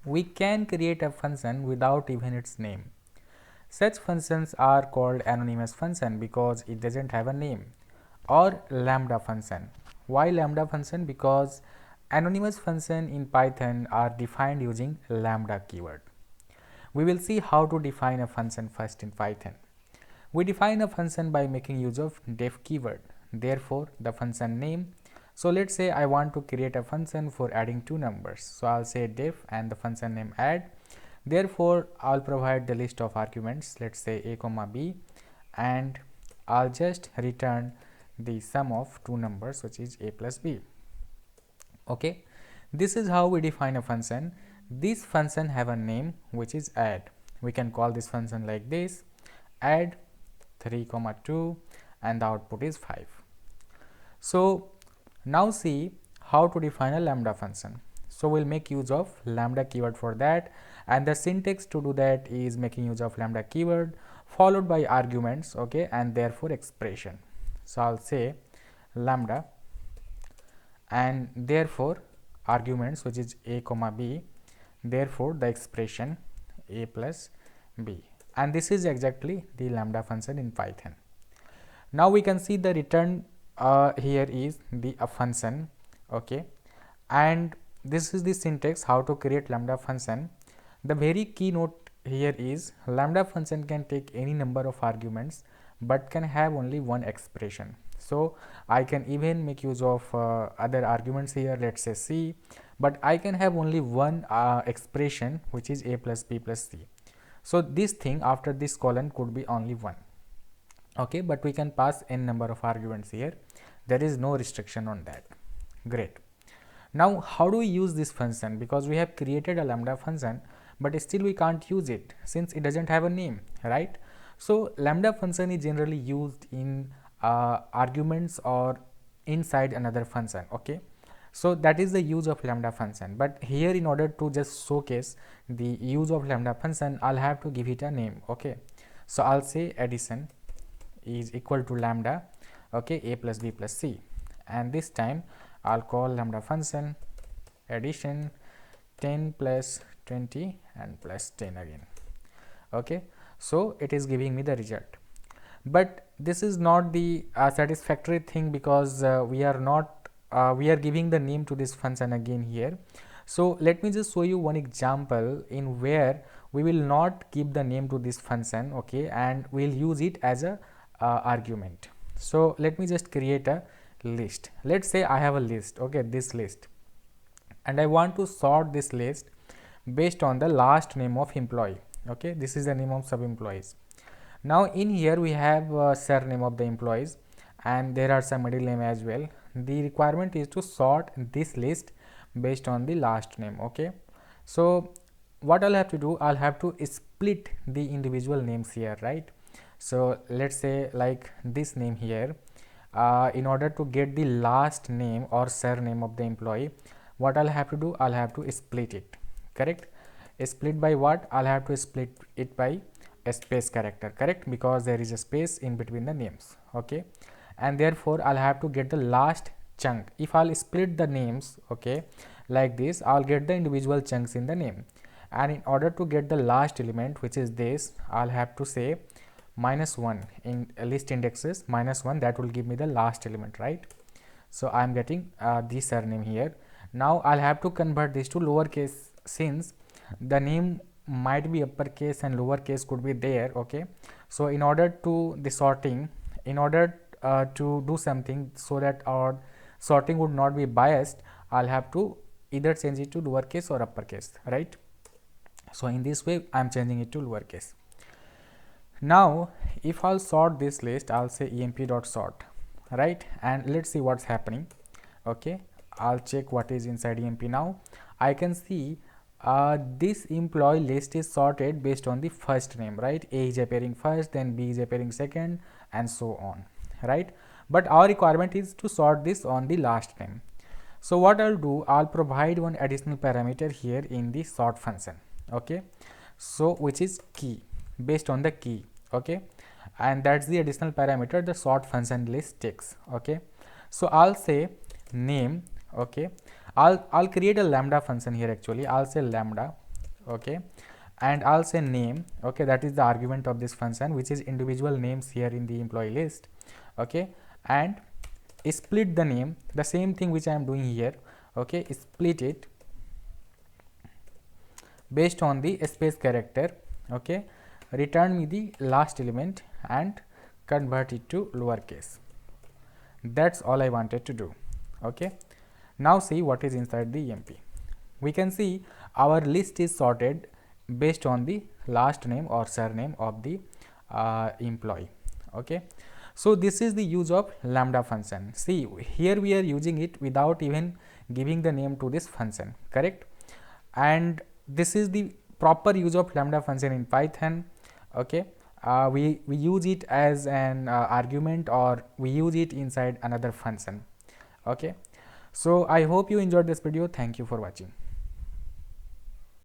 we can create a function without even its name. Such functions are called anonymous function because it doesn't have a name, or lambda function. Why lambda function? Because anonymous function in Python are defined using lambda keyword. We will see how to define a function first in Python. We define a function by making use of def keyword. Therefore, the function name. So let's say I want to create a function for adding two numbers. So I'll say def and the function name add. Therefore, I'll provide the list of arguments. Let's say a comma b, and I'll just return the sum of two numbers, which is a plus b. Okay, this is how we define a function. This function have a name which is add. We can call this function like this: add 3 comma 2, and the output is 5. So now see how to define a lambda function. So we'll make use of lambda keyword for that, and the syntax to do that is making use of lambda keyword followed by arguments, okay, and therefore expression. So I'll say lambda and therefore arguments, which is a comma b, therefore the expression a plus b, and this is exactly the lambda function in Python. Now we can see the return here is the function, okay, and this is the syntax how to create lambda function. The very key note here is lambda function can take any number of arguments but can have only one expression. So I can even make use of other arguments here, let's say c, but I can have only one expression, which is a plus b plus c. So this thing after this colon could be only one, okay, but we can pass n number of arguments here. There is no restriction on that. Great. Now how do we use this function? Because we have created a lambda function, but still we can't use it since it doesn't have a name, right? So lambda function is generally used in arguments or inside another function, okay. So that is the use of lambda function, but here in order to just showcase the use of lambda function, I'll have to give it a name, okay. So I'll say addition is equal to lambda, okay, a plus b plus c, and this time I'll call lambda function addition 10 plus 20 and plus 10 again, okay. So it is giving me the result, but this is not the satisfactory thing because we are giving the name to this function again here. So let me just show you one example in where we will not give the name to this function, okay, and we'll use it as a argument. So let me just create a list. Let's say I have a list, okay, this list, and I want to sort this list based on the last name of employee, okay. This is the name of sub employees. Now in here we have surname of the employees, and there are some middle name as well. The requirement is to sort this list based on the last name, okay. So what I'll have to do, I'll have to split the individual names here, right? So let's say like this name here, in order to get the last name or surname of the employee, what I'll have to do, I'll have to split it, correct. Split by what? I'll have to split it by a space character, correct, because there is a space in between the names, okay, and therefore I'll have to get the last chunk. If I'll split the names, okay, like this, I'll get the individual chunks in the name, and in order to get the last element, which is this, I'll have to say -1 in list indexes, -1, that will give me the last element, right? So I'm getting the surname here. Now I'll have to convert this to lowercase since the name might be uppercase and lowercase could be there, okay. So in order to the sorting, in order to do something so that our sorting would not be biased, I'll have to either change it to lowercase or uppercase, right? So in this way I'm changing it to lowercase. Now if I'll sort this list, I'll say emp.sort, right, and let's see what's happening, okay. I'll check what is inside emp. Now I can see this employee list is sorted based on the first name, right? A is appearing first, then B is appearing second, and so on, right? But our requirement is to sort this on the last name. So what I'll do, I'll provide one additional parameter here in the sort function, okay, so which is key, based on the key, okay, and that's the additional parameter the sort function list takes, okay. So I'll say name, okay, I'll create a lambda function here. Actually I'll say lambda, okay, and I'll say name, okay, that is the argument of this function, which is individual names here in the employee list, okay, and split the name, the same thing which I am doing here, okay, split it based on the space character, okay, return me the last element and convert it to lowercase. That's all I wanted to do, okay. Now see what is inside the EMP. We can see our list is sorted based on the last name or surname of the employee, okay. So this is the use of lambda function. See, here we are using it without even giving the name to this function, correct? And this is the proper use of lambda function in Python, okay. We use it as an argument, or we use it inside another function, okay. So I hope you enjoyed this video. Thank you for watching.